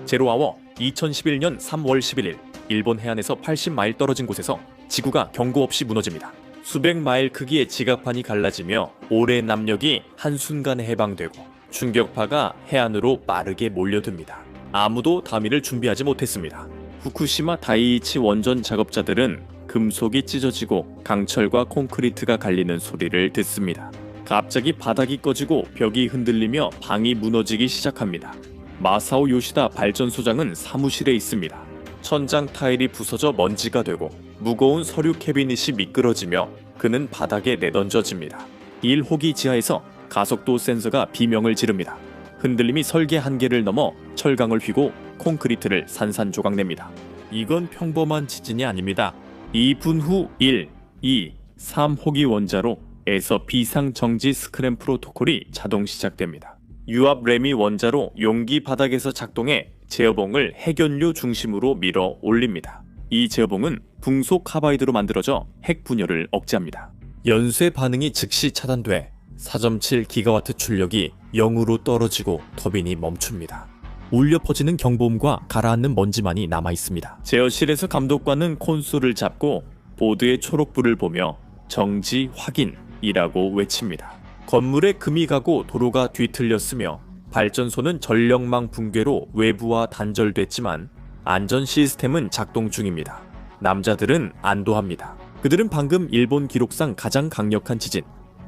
제로아워 2011년 3월 11일 일본 해안에서 80마일 떨어진 곳에서 지구가 경고 없이 무너집니다. 수백 마일 크기의 지각판이 갈라지며 오래 남력이 한순간에 해방되고 충격파가 해안으로 빠르게 몰려듭니다. 아무도 다미를 준비하지 못했습니다. 후쿠시마 다이이치 원전 작업자들은 금속이 찢어지고 강철과 콘크리트가 갈리는 소리를 듣습니다. 갑자기 바닥이 꺼지고 벽이 흔들리며 방이 무너지기 시작합니다. 마사오 요시다 발전소장은 사무실에 있습니다. 천장 타일이 부서져 먼지가 되고 무거운 서류 캐비닛이 미끄러지며 그는 바닥에 내던져집니다. 1호기 지하에서 가속도 센서가 비명을 지릅니다. 흔들림이 설계 한계를 넘어 철강을 휘고 콘크리트를 산산조각냅니다. 이건 평범한 지진이 아닙니다. 2분 후 1, 2, 3호기 원자로에서 비상정지 스크램 프로토콜이 자동 시작됩니다. 유압 레미 원자로 용기 바닥에서 작동해 제어봉을 핵연료 중심으로 밀어 올립니다. 이 제어봉은 붕속 카바이드로 만들어져 핵 분열을 억제합니다. 연쇄 반응이 즉시 차단돼 4.7기가와트 출력이 0으로 떨어지고 터빈이 멈춥니다. 울려 퍼지는 경보음과 가라앉는 먼지만이 남아있습니다. 제어실에서 감독관은 콘솔을 잡고 보드의 초록불을 보며 정지 확인이라고 외칩니다. 건물에 금이 가고 도로가 뒤틀렸으며 발전소는 전력망 붕괴로 외부와 단절됐지만 안전 시스템은 작동 중입니다. 남자들은 안도합니다. 그들은 방금 일본 기록상 가장 강력한 지진,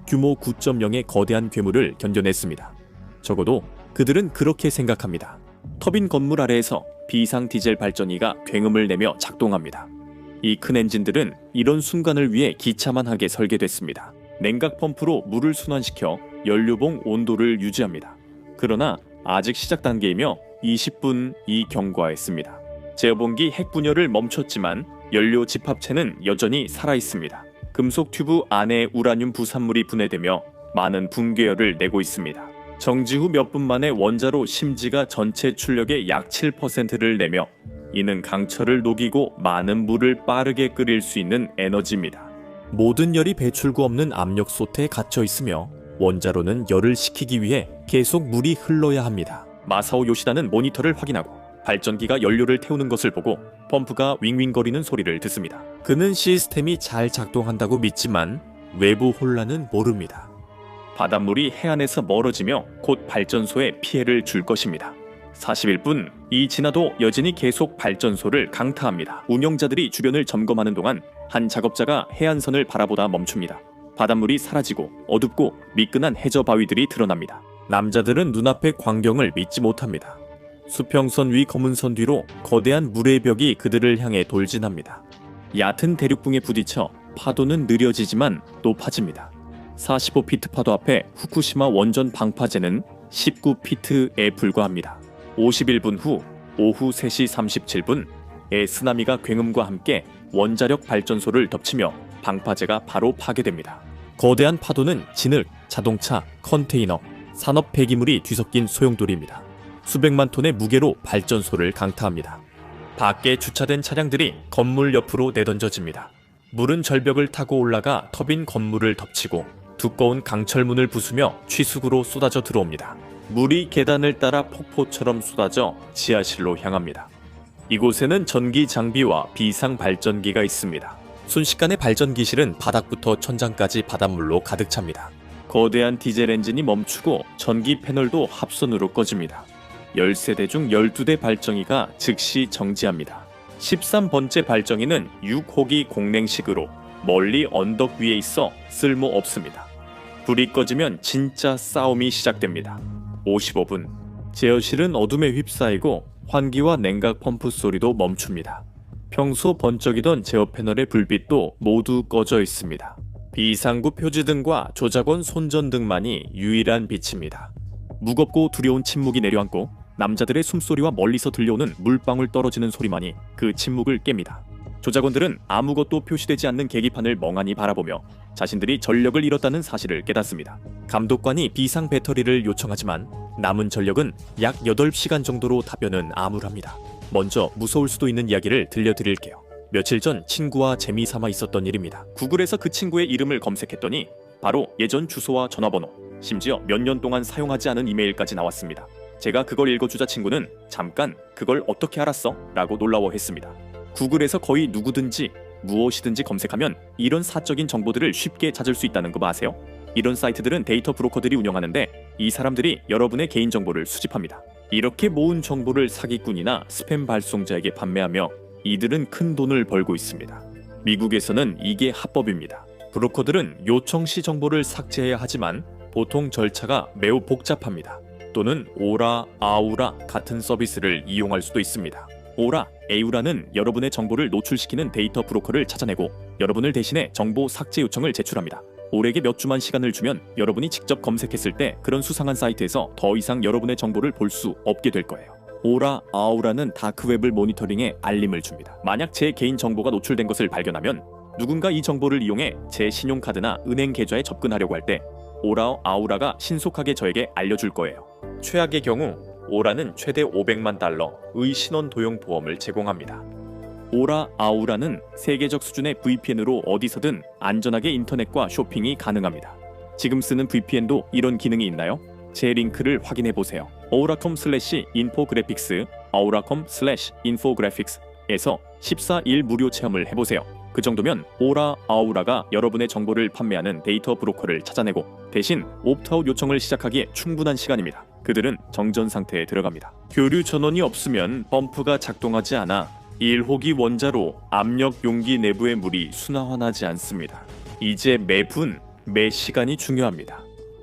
규모 9.0의 거대한 괴물을 견뎌냈습니다. 적어도 그들은 그렇게 생각합니다. 터빈 건물 아래에서 비상 디젤 발전기가 굉음을 내며 작동합니다. 이 큰 엔진들은 이런 순간을 위해 기차만하게 설계됐습니다. 냉각 펌프로 물을 순환시켜 연료봉 온도를 유지합니다. 그러나 아직 시작 단계이며 20분이 경과했습니다. 제어봉기 핵 분열을 멈췄지만 연료 집합체는 여전히 살아있습니다. 금속 튜브 안에 우라늄 부산물이 분해되며 많은 붕괴열을 내고 있습니다. 정지 후 몇 분 만에 원자로 심지가 전체 출력의 약 7%를 내며 이는 강철을 녹이고 많은 물을 빠르게 끓일 수 있는 에너지입니다. 모든 열이 배출구 없는 압력 소태에 갇혀 있으며 원자로는 열을 식히기 위해 계속 물이 흘러야 합니다. 마사오 요시다는 모니터를 확인하고 발전기가 연료를 태우는 것을 보고 펌프가 윙윙거리는 소리를 듣습니다. 그는 시스템이 잘 작동한다고 믿지만 외부 혼란은 모릅니다. 바닷물이 해안에서 멀어지며 곧 발전소에 피해를 줄 것입니다. 41분이 지나도 여전히 계속 발전소를 강타합니다. 운영자들이 주변을 점검하는 동안 한 작업자가 해안선을 바라보다 멈춥니다. 바닷물이 사라지고 어둡고 미끈한 해저 바위들이 드러납니다. 남자들은 눈앞의 광경을 믿지 못합니다. 수평선 위 검은 선 뒤로 거대한 물의 벽이 그들을 향해 돌진합니다. 얕은 대륙붕에 부딪혀 파도는 느려지지만 높아집니다. 45피트 파도 앞에 후쿠시마 원전 방파제는 19피트에 불과합니다. 51분 후 오후 3시 37분에 쓰나미가 굉음과 함께 원자력 발전소를 덮치며 방파제가 바로 파괴됩니다. 거대한 파도는 진흙, 자동차, 컨테이너, 산업 폐기물이 뒤섞인 소용돌이입니다. 수백만 톤의 무게로 발전소를 강타합니다. 밖에 주차된 차량들이 건물 옆으로 내던져집니다. 물은 절벽을 타고 올라가 터빈 건물을 덮치고 두꺼운 강철문을 부수며 취수구로 쏟아져 들어옵니다. 물이 계단을 따라 폭포처럼 쏟아져 지하실로 향합니다. 이곳에는 전기 장비와 비상 발전기가 있습니다. 순식간에 발전기실은 바닥부터 천장까지 바닷물로 가득 찹니다. 거대한 디젤 엔진이 멈추고 전기 패널도 합선으로 꺼집니다. 10세대 중 12대 발전기가 즉시 정지합니다. 13번째 발전기는 6호기 공냉식으로 멀리 언덕 위에 있어 쓸모없습니다. 불이 꺼지면 진짜 싸움이 시작됩니다. 55분, 제어실은 어둠에 휩싸이고 환기와 냉각 펌프 소리도 멈춥니다. 평소 번쩍이던 제어 패널의 불빛도 모두 꺼져 있습니다. 비상구 표지등과 조작원 손전등만이 유일한 빛입니다. 무겁고 두려운 침묵이 내려앉고 남자들의 숨소리와 멀리서 들려오는 물방울 떨어지는 소리만이 그 침묵을 깹니다. 조작원들은 아무것도 표시되지 않는 계기판을 멍하니 바라보며 자신들이 전력을 잃었다는 사실을 깨닫습니다. 감독관이 비상 배터리를 요청하지만 남은 전력은 약 8시간 정도로 답변은 암울합니다. 먼저 무서울 수도 있는 이야기를 들려드릴게요. 며칠 전 친구와 재미삼아 있었던 일입니다. 구글에서 그 친구의 이름을 검색했더니 바로 예전 주소와 전화번호, 심지어 몇 년 동안 사용하지 않은 이메일까지 나왔습니다. 제가 그걸 읽어주자 친구는 잠깐 그걸 어떻게 알았어? 라고 놀라워했습니다. 구글에서 거의 누구든지 무엇이든지 검색하면 이런 사적인 정보들을 쉽게 찾을 수 있다는 거 아세요? 이런 사이트들은 데이터 브로커들이 운영하는데 이 사람들이 여러분의 개인정보를 수집합니다. 이렇게 모은 정보를 사기꾼이나 스팸 발송자에게 판매하며 이들은 큰 돈을 벌고 있습니다. 미국에서는 이게 합법입니다. 브로커들은 요청 시 정보를 삭제해야 하지만 보통 절차가 매우 복잡합니다. 또는 오라, 아우라 같은 서비스를 이용할 수도 있습니다. 오라, 에우라는 여러분의 정보를 노출시키는 데이터 브로커를 찾아내고 여러분을 대신해 정보 삭제 요청을 제출합니다. 올해에 몇 주만 시간을 주면 여러분이 직접 검색했을 때 그런 수상한 사이트에서 더 이상 여러분의 정보를 볼 수 없게 될 거예요. 오라, 아우라는 다크웹을 모니터링해 알림을 줍니다. 만약 제 개인 정보가 노출된 것을 발견하면 누군가 이 정보를 이용해 제 신용카드나 은행 계좌에 접근하려고 할 때 오라, 아우라가 신속하게 저에게 알려줄 거예요. 최악의 경우 오라는 최대 500만 달러의 신원 도용 보험을 제공합니다. 오라, 아우라는 세계적 수준의 VPN으로 어디서든 안전하게 인터넷과 쇼핑이 가능합니다. 지금 쓰는 VPN도 이런 기능이 있나요? 제 링크를 확인해 보세요. aura.com/infographics, aura.com/infographics에서 14일 무료 체험을 해보세요. 그 정도면 오라, 아우라가 여러분의 정보를 판매하는 데이터 브로커를 찾아내고 대신 옵트아웃 요청을 시작하기에 충분한 시간입니다. 그들은 정전 상태에 들어갑니다. 교류 전원이 없으면 펌프가 작동하지 않아 1호기 원자로 압력 용기 내부의 물이 순환하지 않습니다. 이제 매분, 매 시간이 중요합니다.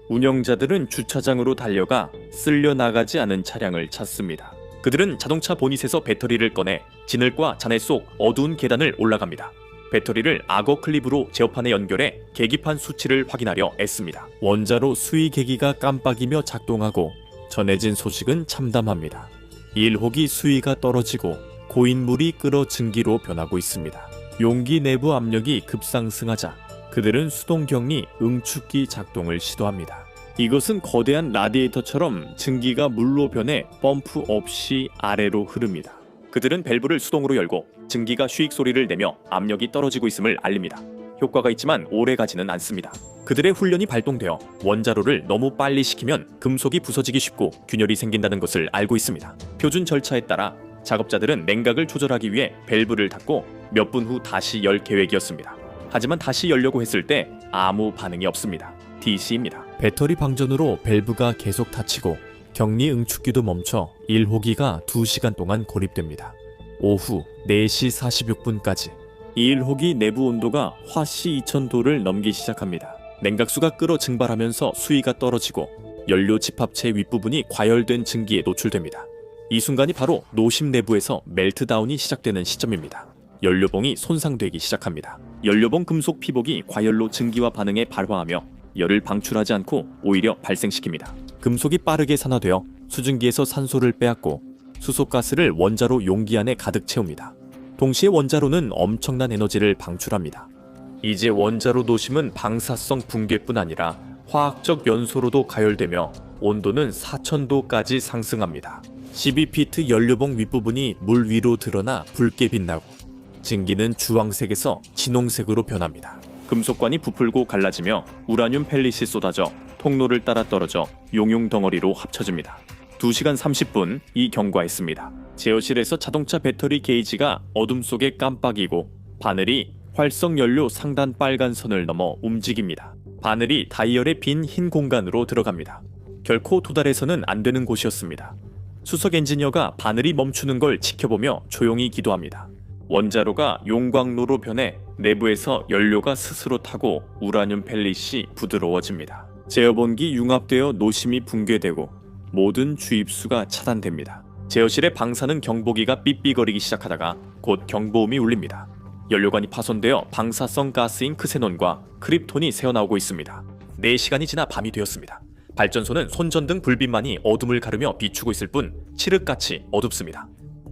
운영자들은 주차장으로 달려가 쓸려 나가지 않은 차량을 찾습니다. 그들은 자동차 보닛에서 배터리를 꺼내 지늘과 잔해 속 어두운 계단을 올라갑니다. 배터리를 악어 클립으로 제어판에 연결해 계기판 수치를 확인하려 애씁니다. 원자로 수위 계기가 깜빡이며 작동하고 전해진 소식은 참담합니다. 1호기 수위가 떨어지고 고인물이 끓어 증기로 변하고 있습니다. 용기 내부 압력이 급상승하자 그들은 수동격리 응축기 작동을 시도합니다. 이것은 거대한 라디에이터처럼 증기가 물로 변해 펌프 없이 아래로 흐릅니다. 그들은 밸브를 수동으로 열고 증기가 쉬익 소리를 내며 압력이 떨어지고 있음을 알립니다. 효과가 있지만 오래가지는 않습니다. 그들의 훈련이 발동되어 원자로를 너무 빨리 식히면 금속이 부서지기 쉽고 균열이 생긴다는 것을 알고 있습니다. 표준 절차에 따라 작업자들은 냉각을 조절하기 위해 밸브를 닫고 몇 분 후 다시 열 계획이었습니다. 하지만 다시 열려고 했을 때 아무 반응이 없습니다. DC입니다. 배터리 방전으로 밸브가 계속 닫히고 격리 응축기도 멈춰 1호기가 2시간 동안 고립됩니다. 오후 4시 46분까지 1호기 내부 온도가 화씨 2000도를 넘기 시작합니다. 냉각수가 끓어 증발하면서 수위가 떨어지고 연료 집합체 윗부분이 과열된 증기에 노출됩니다. 이 순간이 바로 노심 내부에서 멜트다운이 시작되는 시점입니다. 연료봉이 손상되기 시작합니다. 연료봉 금속 피복이 과열로 증기와 반응에 발화하며 열을 방출하지 않고 오히려 발생시킵니다. 금속이 빠르게 산화되어 수증기에서 산소를 빼앗고 수소가스를 원자로 용기 안에 가득 채웁니다. 동시에 원자로는 엄청난 에너지를 방출합니다. 이제 원자로 노심은 방사성 붕괴뿐 아니라 화학적 연소로도 가열되며 온도는 4000도까지 상승합니다. 12피트 연료봉 윗부분이 물 위로 드러나 붉게 빛나고 증기는 주황색에서 진홍색으로 변합니다. 금속관이 부풀고 갈라지며 우라늄 펠릿이 쏟아져 통로를 따라 떨어져 용융 덩어리로 합쳐집니다. 2시간 30분 이 경과했습니다. 제어실에서 자동차 배터리 게이지가 어둠 속에 깜빡이고 바늘이 활성 연료 상단 빨간 선을 넘어 움직입니다. 바늘이 다이얼의 빈 흰 공간으로 들어갑니다. 결코 도달해서는 안 되는 곳이었습니다. 수석 엔지니어가 바늘이 멈추는 걸 지켜보며 조용히 기도합니다. 원자로가 용광로로 변해 내부에서 연료가 스스로 타고 우라늄 펠릿이 부드러워집니다. 제어본기 융합되어 노심이 붕괴되고 모든 주입수가 차단됩니다. 제어실의 방사능 경보기가 삐삐거리기 시작하다가 곧 경보음이 울립니다. 연료관이 파손되어 방사성 가스인 크세논과 크립톤이 새어나오고 있습니다. 4시간이 지나 밤이 되었습니다. 발전소는 손전등 불빛만이 어둠을 가르며 비추고 있을 뿐 칠흑같이 어둡습니다.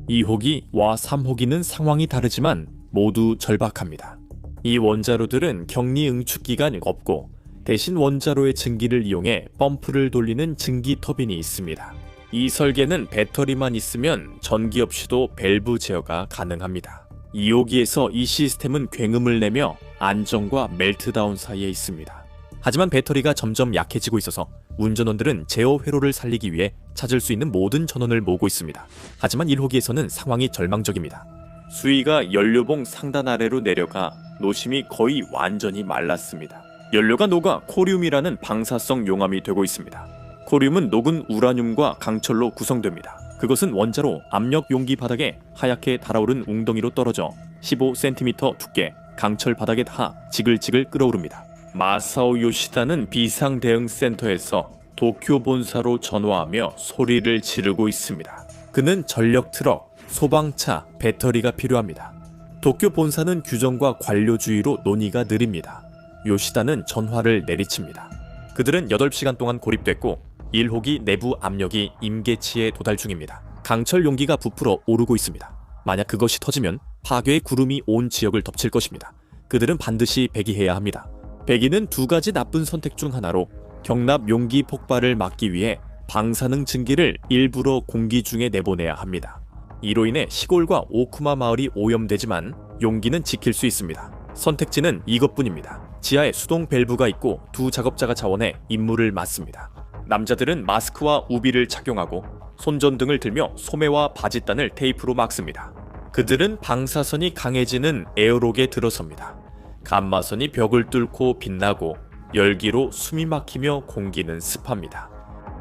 2호기와 3호기는 상황이 다르지만 모두 절박합니다. 이 원자로들은 격리 응축기가 없고 대신 원자로의 증기를 이용해 펌프를 돌리는 증기 터빈이 있습니다. 이 설계는 배터리만 있으면 전기 없이도 밸브 제어가 가능합니다. 2호기에서 이 시스템은 굉음을 내며 안정과 멜트다운 사이에 있습니다. 하지만 배터리가 점점 약해지고 있어서 운전원들은 제어 회로를 살리기 위해 찾을 수 있는 모든 전원을 모으고 있습니다. 하지만 1호기에서는 상황이 절망적입니다. 수위가 연료봉 상단 아래로 내려가 노심이 거의 완전히 말랐습니다. 연료가 녹아 코륨이라는 방사성 용암이 되고 있습니다. 코륨은 녹은 우라늄과 강철로 구성됩니다. 그것은 원자로 압력 용기 바닥에 하얗게 달아오른 웅덩이로 떨어져 15cm 두께 강철 바닥에 닿아 지글지글 끓어오릅니다. 마사오 요시다는 비상대응센터에서 도쿄 본사로 전화하며 소리를 지르고 있습니다. 그는 전력 트럭, 소방차, 배터리가 필요합니다. 도쿄 본사는 규정과 관료주의로 논의가 느립니다. 요시다는 전화를 내리칩니다. 그들은 8시간 동안 고립됐고 1호기 내부 압력이 임계치에 도달 중입니다. 강철 용기가 부풀어 오르고 있습니다. 만약 그것이 터지면 파괴의 구름이 온 지역을 덮칠 것입니다. 그들은 반드시 배기해야 합니다. 배기는 2가지 나쁜 선택 중 하나로 경납 용기 폭발을 막기 위해 방사능 증기를 일부러 공기 중에 내보내야 합니다. 이로 인해 시골과 오쿠마 마을이 오염되지만 용기는 지킬 수 있습니다. 선택지는 이것뿐입니다. 지하에 수동 밸브가 있고 2 작업자가 자원해 임무를 맡습니다. 남자들은 마스크와 우비를 착용하고 손전등을 들며 소매와 바짓단을 테이프로 막습니다. 그들은 방사선이 강해지는 에어록에 들어섭니다. 감마선이 벽을 뚫고 빛나고 열기로 숨이 막히며 공기는 습합니다.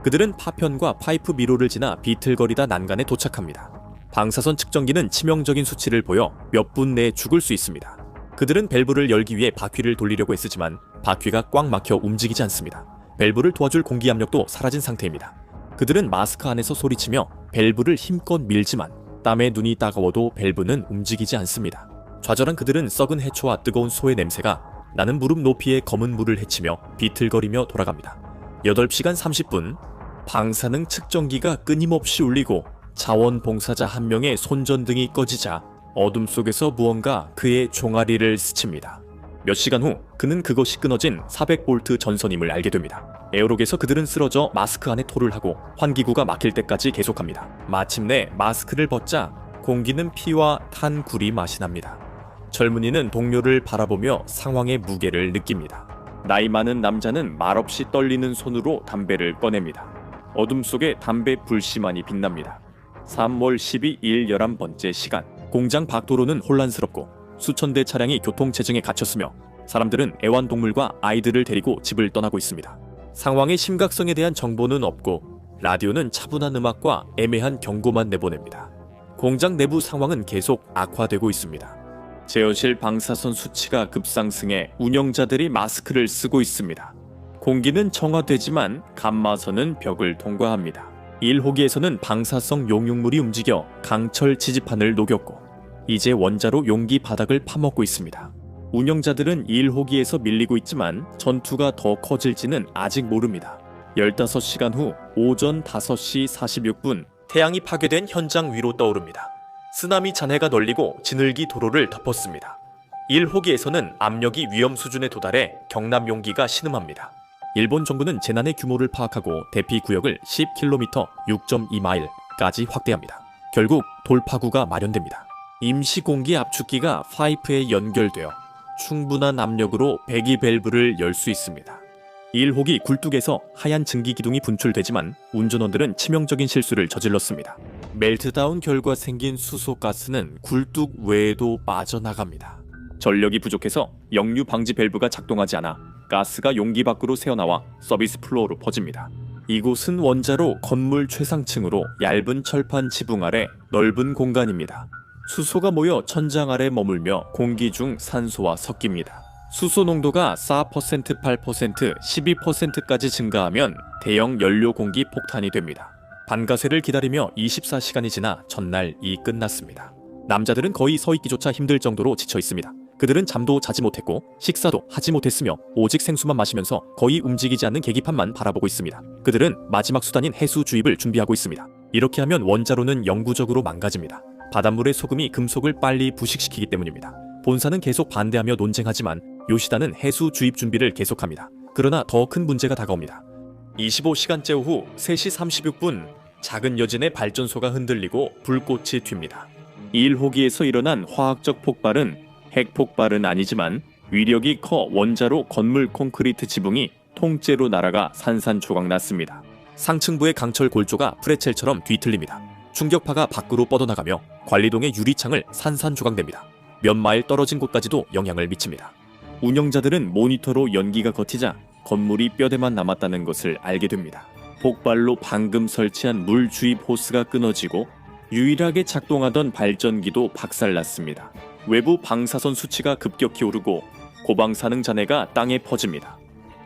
그들은 파편과 파이프 미로를 지나 비틀거리다 난간에 도착합니다. 방사선 측정기는 치명적인 수치를 보여 몇 분 내에 죽을 수 있습니다. 그들은 밸브를 열기 위해 바퀴를 돌리려고 애쓰지만 바퀴가 꽉 막혀 움직이지 않습니다. 밸브를 도와줄 공기 압력도 사라진 상태입니다. 그들은 마스크 안에서 소리치며 밸브를 힘껏 밀지만 땀에 눈이 따가워도 밸브는 움직이지 않습니다. 좌절한 그들은 썩은 해초와 뜨거운 소의 냄새가 나는 무릎 높이의 검은 물을 헤치며 비틀거리며 돌아갑니다. 8시간 30분, 방사능 측정기가 끊임없이 울리고 자원봉사자 한 명의 손전등이 꺼지자 어둠 속에서 무언가 그의 종아리를 스칩니다. 몇 시간 후 그는 그것이 끊어진 400V 전선임을 알게 됩니다. 에어록에서 그들은 쓰러져 마스크 안에 토를 하고 환기구가 막힐 때까지 계속합니다. 마침내 마스크를 벗자 공기는 피와 탄 구리 맛이 납니다. 젊은이는 동료를 바라보며 상황의 무게를 느낍니다. 나이 많은 남자는 말없이 떨리는 손으로 담배를 꺼냅니다. 어둠 속에 담배 불씨만이 빛납니다. 3월 12일 11번째 시간, 공장 밖도로는 혼란스럽고 수천 대 차량이 교통체증에 갇혔으며 사람들은 애완동물과 아이들을 데리고 집을 떠나고 있습니다. 상황의 심각성에 대한 정보는 없고 라디오는 차분한 음악과 애매한 경고만 내보냅니다. 공장 내부 상황은 계속 악화되고 있습니다. 제어실 방사선 수치가 급상승해 운영자들이 마스크를 쓰고 있습니다. 공기는 정화되지만 감마선은 벽을 통과합니다. 1호기에서는 방사성 용융물이 움직여 강철 지지판을 녹였고 이제 원자로 용기 바닥을 파먹고 있습니다. 운영자들은 1호기에서 밀리고 있지만 전투가 더 커질지는 아직 모릅니다. 15시간 후 오전 5시 46분, 태양이 파괴된 현장 위로 떠오릅니다. 쓰나미 잔해가 널리고 지늘기 도로를 덮었습니다. 1호기에서는 압력이 위험 수준에 도달해 경납 용기가 신음합니다. 일본 정부는 재난의 규모를 파악하고 대피 구역을 10km 6.2마일까지 확대합니다. 결국 돌파구가 마련됩니다. 임시 공기 압축기가 파이프에 연결되어 충분한 압력으로 배기 밸브를 열 수 있습니다. 1호기 굴뚝에서 하얀 증기 기둥이 분출되지만 운전원들은 치명적인 실수를 저질렀습니다. 멜트다운 결과 생긴 수소가스는 굴뚝 외에도 빠져나갑니다. 전력이 부족해서 역류 방지 밸브가 작동하지 않아 가스가 용기 밖으로 새어나와 서비스 플로어로 퍼집니다. 이곳은 원자로 건물 최상층으로 얇은 철판 지붕 아래 넓은 공간입니다. 수소가 모여 천장 아래 머물며 공기 중 산소와 섞입니다. 수소 농도가 4%, 8%, 12%까지 증가하면 대형 연료 공기 폭탄이 됩니다. 반가쇠를 기다리며 24시간이 지나 전날이 끝났습니다. 남자들은 거의 서 있기조차 힘들 정도로 지쳐 있습니다. 그들은 잠도 자지 못했고 식사도 하지 못했으며 오직 생수만 마시면서 거의 움직이지 않는 계기판만 바라보고 있습니다. 그들은 마지막 수단인 해수 주입을 준비하고 있습니다. 이렇게 하면 원자로는 영구적으로 망가집니다. 바닷물의 소금이 금속을 빨리 부식시키기 때문입니다. 본사는 계속 반대하며 논쟁하지만 요시다는 해수 주입 준비를 계속합니다. 그러나 더 큰 문제가 다가옵니다. 25시간째 후 3시 36분, 작은 여진의 발전소가 흔들리고 불꽃이 튑니다. 1호기에서 일어난 화학적 폭발은 핵폭발은 아니지만 위력이 커 원자로 건물 콘크리트 지붕이 통째로 날아가 산산조각 났습니다. 상층부의 강철 골조가 프레첼처럼 뒤틀립니다. 충격파가 밖으로 뻗어나가며 관리동의 유리창을 산산조각냅니다. 몇 마일 떨어진 곳까지도 영향을 미칩니다. 운영자들은 모니터로 연기가 걷히자 건물이 뼈대만 남았다는 것을 알게 됩니다. 폭발로 방금 설치한 물 주입 호스가 끊어지고 유일하게 작동하던 발전기도 박살났습니다. 외부 방사선 수치가 급격히 오르고 고방사능 잔해가 땅에 퍼집니다.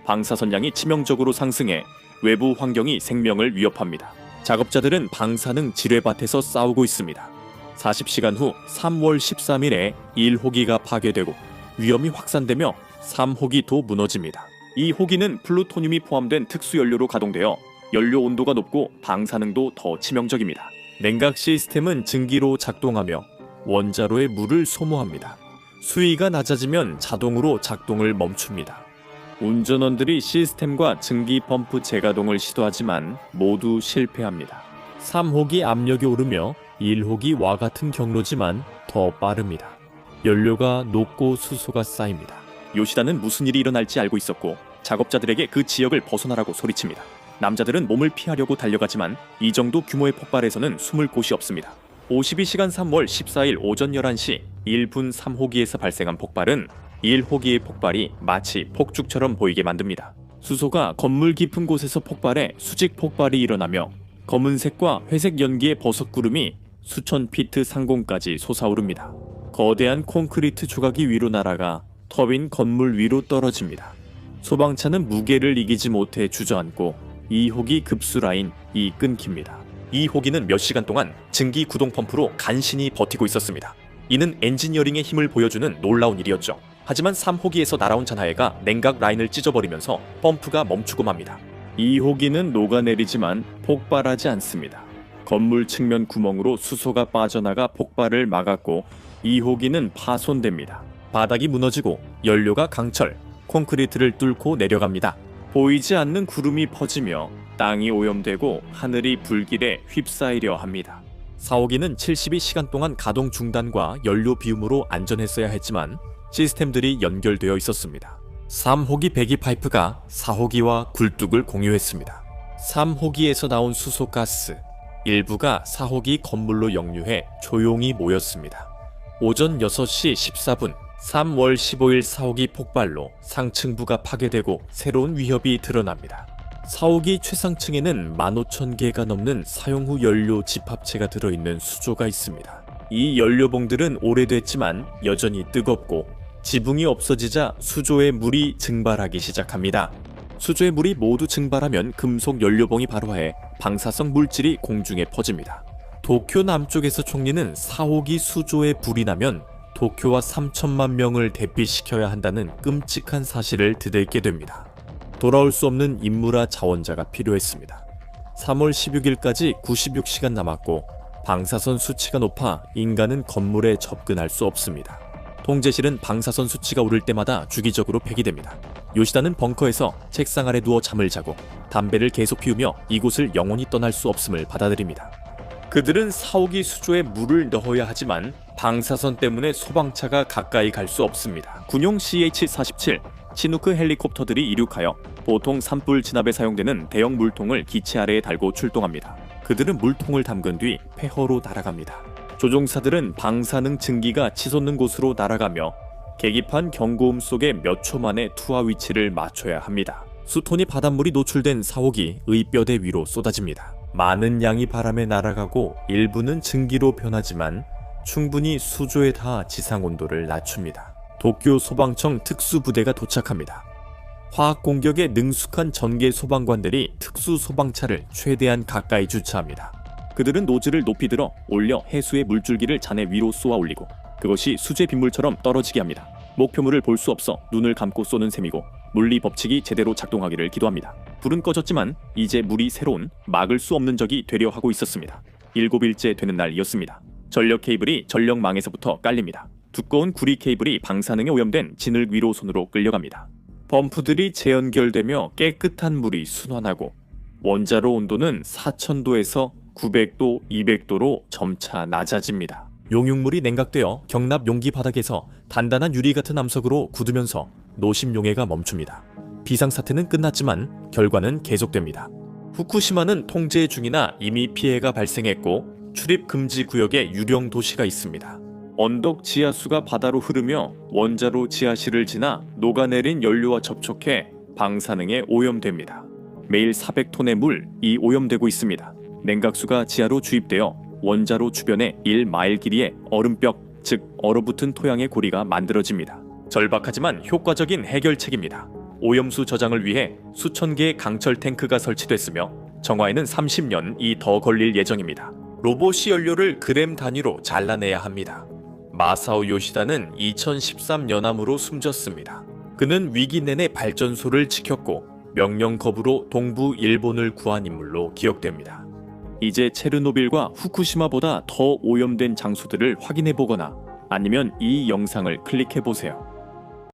방사선량이 치명적으로 상승해 외부 환경이 생명을 위협합니다. 작업자들은 방사능 지뢰밭에서 싸우고 있습니다. 40시간 후 3월 13일에 1호기가 파괴되고 위험이 확산되며 3호기도 무너집니다. 이 호기는 플루토늄이 포함된 특수연료로 가동되어 연료 온도가 높고 방사능도 더 치명적입니다. 냉각 시스템은 증기로 작동하며 원자로의 물을 소모합니다. 수위가 낮아지면 자동으로 작동을 멈춥니다. 운전원들이 시스템과 증기 펌프 재가동을 시도하지만 모두 실패합니다. 3호기 압력이 오르며 1호기와 같은 경로지만 더 빠릅니다. 연료가 녹고 수소가 쌓입니다. 요시다는 무슨 일이 일어날지 알고 있었고 작업자들에게 그 지역을 벗어나라고 소리칩니다. 남자들은 몸을 피하려고 달려가지만 이 정도 규모의 폭발에서는 숨을 곳이 없습니다. 52시간 3월 14일 오전 11시 1분 3호기에서 발생한 폭발은 1호기의 폭발이 마치 폭죽처럼 보이게 만듭니다. 수소가 건물 깊은 곳에서 폭발해 수직 폭발이 일어나며 검은색과 회색 연기의 버섯구름이 수천 피트 상공까지 솟아오릅니다. 거대한 콘크리트 조각이 위로 날아가 터빈 건물 위로 떨어집니다. 소방차는 무게를 이기지 못해 주저앉고 2호기 급수 라인이 끊깁니다. 2호기는 몇 시간 동안 증기 구동 펌프로 간신히 버티고 있었습니다. 이는 엔지니어링의 힘을 보여주는 놀라운 일이었죠. 하지만 3호기에서 날아온 잔하해가 냉각 라인을 찢어버리면서 펌프가 멈추고 맙니다. 2호기는 녹아내리지만 폭발하지 않습니다. 건물 측면 구멍으로 수소가 빠져나가 폭발을 막았고 2호기는 파손됩니다. 바닥이 무너지고 연료가 강철, 콘크리트를 뚫고 내려갑니다. 보이지 않는 구름이 퍼지며 땅이 오염되고 하늘이 불길에 휩싸이려 합니다. 4호기는 72시간 동안 가동 중단과 연료 비움으로 안전했어야 했지만 시스템들이 연결되어 있었습니다. 3호기 배기 파이프가 4호기와 굴뚝을 공유했습니다. 3호기에서 나온 수소가스 일부가 4호기 건물로 역류해 조용히 모였습니다. 오전 6시 14분 3월 15일 4호기 폭발로 상층부가 파괴되고 새로운 위협이 드러납니다. 4호기 최상층에는 15,000개가 넘는 사용 후 연료 집합체가 들어있는 수조가 있습니다. 이 연료봉들은 오래됐지만 여전히 뜨겁고 지붕이 없어지자 수조에 물이 증발하기 시작합니다. 수조의 물이 모두 증발하면 금속 연료봉이 발화해 방사성 물질이 공중에 퍼집니다. 도쿄 남쪽에서 총리는 4호기 수조에 불이 나면 도쿄와 3천만 명을 대피시켜야 한다는 끔찍한 사실을 드들게 됩니다. 돌아올 수 없는 인물화 자원자가 필요했습니다. 3월 16일까지 96시간 남았고 방사선 수치가 높아 인간은 건물에 접근할 수 없습니다. 통제실은 방사선 수치가 오를 때마다 주기적으로 폐기됩니다. 요시다는 벙커에서 책상 아래 누워 잠을 자고 담배를 계속 피우며 이곳을 영원히 떠날 수 없음을 받아들입니다. 그들은 4호기 수조에 물을 넣어야 하지만 방사선 때문에 소방차가 가까이 갈 수 없습니다. 군용 CH-47 치누크 헬리콥터들이 이륙하여 보통 산불 진압에 사용되는 대형 물통을 기체 아래에 달고 출동합니다. 그들은 물통을 담근 뒤 폐허로 날아갑니다. 조종사들은 방사능 증기가 치솟는 곳으로 날아가며 계기판 경고음 속에 몇 초 만에 투하 위치를 맞춰야 합니다. 수톤이 바닷물이 노출된 4호기 의뼈대 위로 쏟아집니다. 많은 양이 바람에 날아가고 일부는 증기로 변하지만 충분히 수조에 닿아 지상 온도를 낮춥니다. 도쿄 소방청 특수부대가 도착합니다. 화학 공격에 능숙한 전개 소방관들이 특수 소방차를 최대한 가까이 주차합니다. 그들은 노즐을 높이 들어 올려 해수의 물줄기를 잔해 위로 쏘아 올리고 그것이 수제 빗물처럼 떨어지게 합니다. 목표물을 볼 수 없어 눈을 감고 쏘는 셈이고 물리 법칙이 제대로 작동하기를 기도합니다. 불은 꺼졌지만 이제 물이 새로운 막을 수 없는 적이 되려 하고 있었습니다. 7일째 되는 날이었습니다. 전력 케이블이 전력망에서부터 깔립니다. 두꺼운 구리 케이블이 방사능에 오염된 진흙 위로 손으로 끌려갑니다. 펌프들이 재연결되며 깨끗한 물이 순환하고 원자로 온도는 4000도에서 900도, 200도로 점차 낮아집니다. 용융물이 냉각되어 경납 용기 바닥에서 단단한 유리 같은 암석으로 굳으면서 노심 용해가 멈춥니다. 비상사태는 끝났지만 결과는 계속됩니다. 후쿠시마는 통제 중이나 이미 피해가 발생했고 출입 금지 구역에 유령 도시가 있습니다. 언덕 지하수가 바다로 흐르며 원자로 지하실을 지나 녹아내린 연료와 접촉해 방사능에 오염됩니다. 매일 400톤의 물이 오염되고 있습니다. 냉각수가 지하로 주입되어 원자로 주변에 1마일 길이의 얼음벽, 즉 얼어붙은 토양의 고리가 만들어집니다. 절박하지만 효과적인 해결책입니다. 오염수 저장을 위해 수천 개의 강철 탱크가 설치됐으며 정화에는 30년이 더 걸릴 예정입니다. 로봇이 연료를 그램 단위로 잘라내야 합니다. 마사오 요시다는 2013 연암으로 숨졌습니다. 그는 위기 내내 발전소를 지켰고 명령 거부로 동부 일본을 구한 인물로 기억됩니다. 이제 체르노빌과 후쿠시마보다 더 오염된 장소들을 확인해 보거나 아니면 이 영상을 클릭해 보세요.